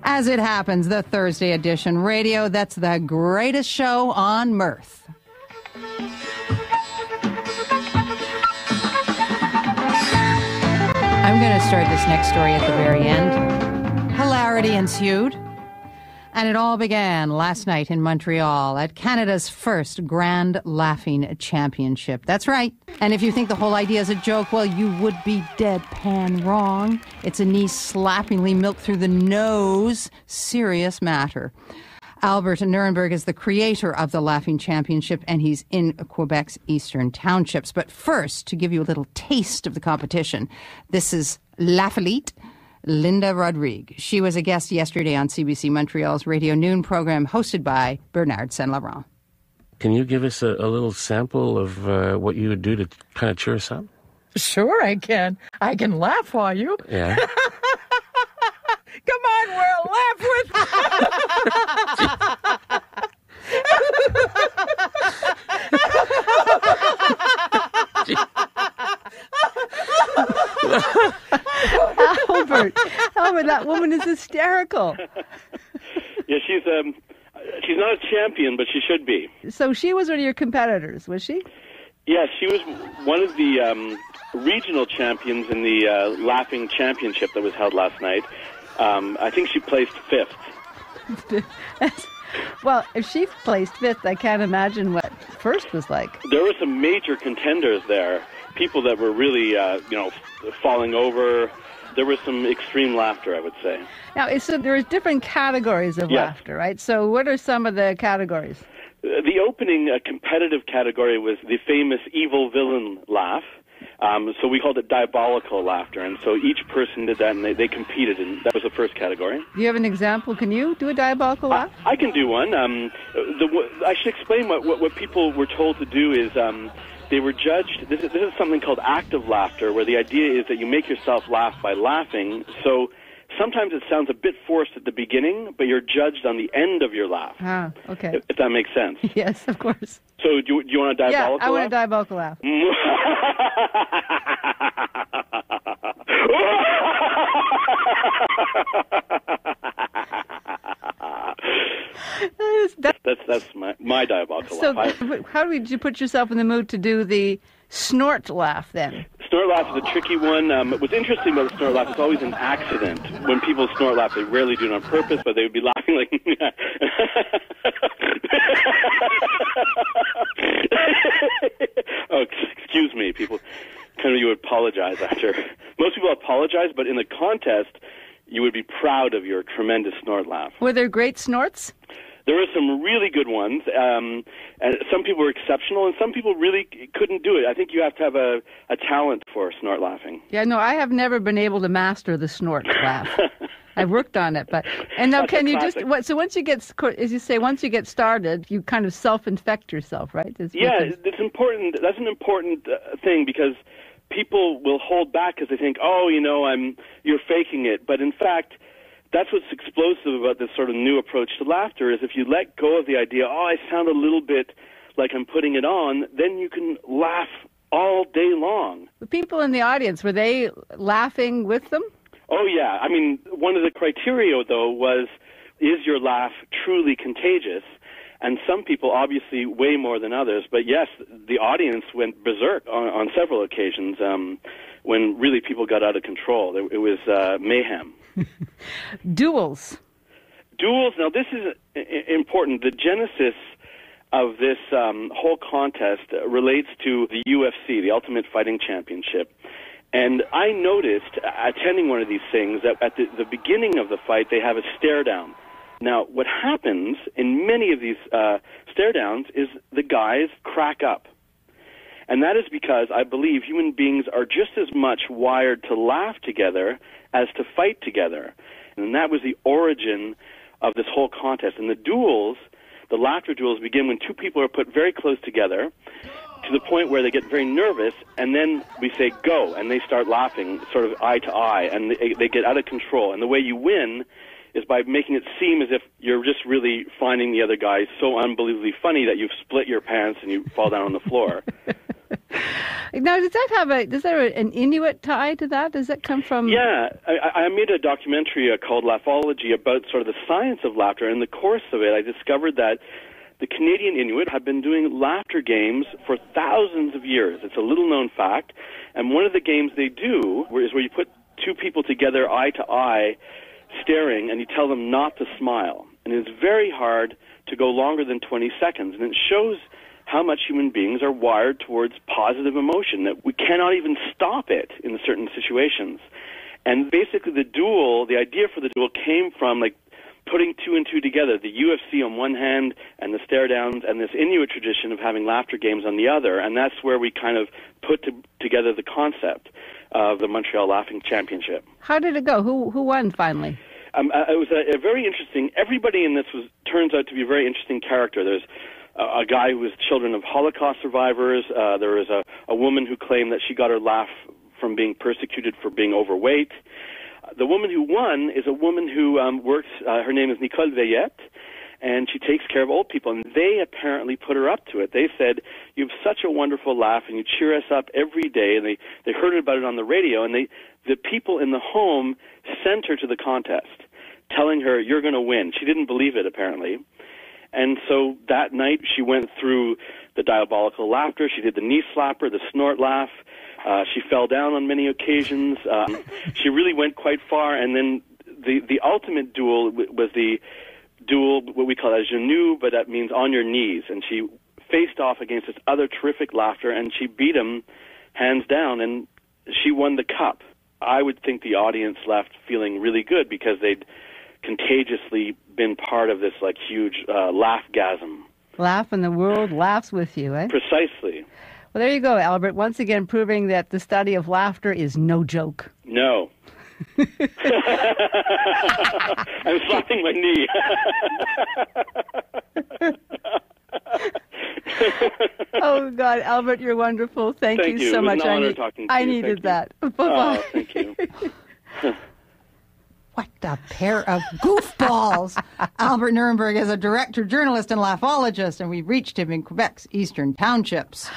As It Happens, the Thursday edition radio that's the greatest show on Mirth. I'm going to start this next story at the very end. Hilarity ensued. And it all began last night in Montreal at Canada's first Grand Laughing Championship. That's right. And if you think the whole idea is a joke, well, you would be deadpan wrong. It's a knee slappingly milked through the nose. Serious matter. Albert Nerenberg is the creator of the Laughing Championship, and he's in Quebec's eastern townships. But first, to give you a little taste of the competition, this is Laughologist Linda Rodrigue. She was a guest yesterday on CBC Montreal's Radio Noon program hosted by Bernard Saint-Laurent. Can you give us a little sample of what you would do to kind of cheer us up? Sure, I can. I can laugh for you. Yeah. Come on, Will, laugh with Albert, that woman is hysterical. Yeah, she's not a champion, but she should be. So she was one of your competitors, was she? Yes, she was one of the regional champions in the Laughing Championship that was held last night. I think she placed 5th. Well, if she placed 5th, I can't imagine what first was like. There were some major contenders there, people that were really, falling over. There was some extreme laughter, I would say. Now, so there's different categories of laughter, right? So what are some of the categories? The opening competitive category was the famous evil villain laugh. So we called it diabolical laughter. And so each person did that, and they competed, and that was the first category. Do you have an example? Can you do a diabolical laugh? I can do one. I should explain what people were told to do is... they were judged. This is something called active laughter, where the idea is that you make yourself laugh by laughing. So sometimes it sounds a bit forced at the beginning, but you're judged on the end of your laugh. Ah, okay. If that makes sense. Yes, of course. So do you want a diabolical laugh? Yeah, I want a diabolical laugh. That's my diabolical laugh. So how did you put yourself in the mood to do the snort laugh then? Snort laugh is a tricky one. What's interesting about the snort laugh, it's always an accident. When people snort laugh, they rarely do it on purpose, but they would be laughing like... Oh, excuse me, people. Kind of you would apologize after. Most people apologize, but in the contest, you would be proud of your tremendous snort laugh. Were there great snorts? There were some really good ones, and some people were exceptional, and some people really couldn't do it. I think you have to have a talent for snort laughing. Yeah, no, I have never been able to master the snort laugh. I've worked on it, and now can you just? So once you get, as you say, once you get started, you kind of self-infect yourself, right? It's important. That's an important thing because people will hold back because they think, you're faking it, but in fact. That's what's explosive about this sort of new approach to laughter is if you let go of the idea, I sound a little bit like I'm putting it on, then you can laugh all day long. The people in the audience, were they laughing with them? Oh, yeah. I mean, one of the criteria, though, was, is your laugh truly contagious? And some people, obviously, way more than others. But yes, the audience went berserk on several occasions when really people got out of control. It was mayhem. Duels. Now, this is important. The genesis of this whole contest relates to the UFC, the Ultimate Fighting Championship. And I noticed, attending one of these things, that at the beginning of the fight, they have a stare-down. Now, what happens in many of these stare-downs is the guys crack up. And that is because I believe human beings are just as much wired to laugh together as to fight together. And that was the origin of this whole contest. And the duels, the laughter duels, begin when two people are put very close together to the point where they get very nervous, and then we say, go, and they start laughing sort of eye to eye, and they get out of control. And the way you win is by making it seem as if you're just really finding the other guy so unbelievably funny that you've split your pants and you fall down on the floor. Now, does there an Inuit tie to that? Does that come from? Yeah, I made a documentary called Laughology about sort of the science of laughter. In the course of it, I discovered that the Canadian Inuit have been doing laughter games for thousands of years. It's a little-known fact. And one of the games they do is where you put two people together eye to eye, staring, and you tell them not to smile. And it's very hard to go longer than 20 seconds. And it shows how much human beings are wired towards positive emotion, that we cannot even stop it in certain situations. And basically the idea for the duel came from like putting two and two together, the UFC on one hand and the stare downs and this Inuit tradition of having laughter games on the other. And that's where we kind of put together the concept of the Montreal Laughing Championship. How did it go? Who won finally? It was a very interesting, everybody in this turns out to be a very interesting character. There's a guy who was children of Holocaust survivors. There was a woman who claimed that she got her laugh from being persecuted for being overweight. The woman who won is a woman who works, her name is Nicole Veillette, and she takes care of old people. And they apparently put her up to it. They said, you have such a wonderful laugh, and you cheer us up every day. And they heard about it on the radio, and the people in the home sent her to the contest, telling her, you're going to win. She didn't believe it, apparently. And so that night she went through the diabolical laughter. She did the knee slapper, the snort laugh. She fell down on many occasions. She really went quite far. And then the ultimate duel was the duel, what we call a genou, but that means on your knees. And she faced off against this other terrific laughter, and she beat him hands down, and she won the cup. I would think the audience left feeling really good because they'd contagiously been part of this like huge laugh-gasm. Laugh and the world laughs with you, eh? Precisely. Well, there you go, Albert. Once again, proving that the study of laughter is no joke. No. I'm slapping my knee. Oh, God, Albert, you're wonderful. Thank you so much. It was an honor talking to you. I needed that. Bye-bye. Oh, thank you. What a pair of goofballs. Albert Nerenberg is a director, journalist, and laughologist, and we reached him in Quebec's eastern townships.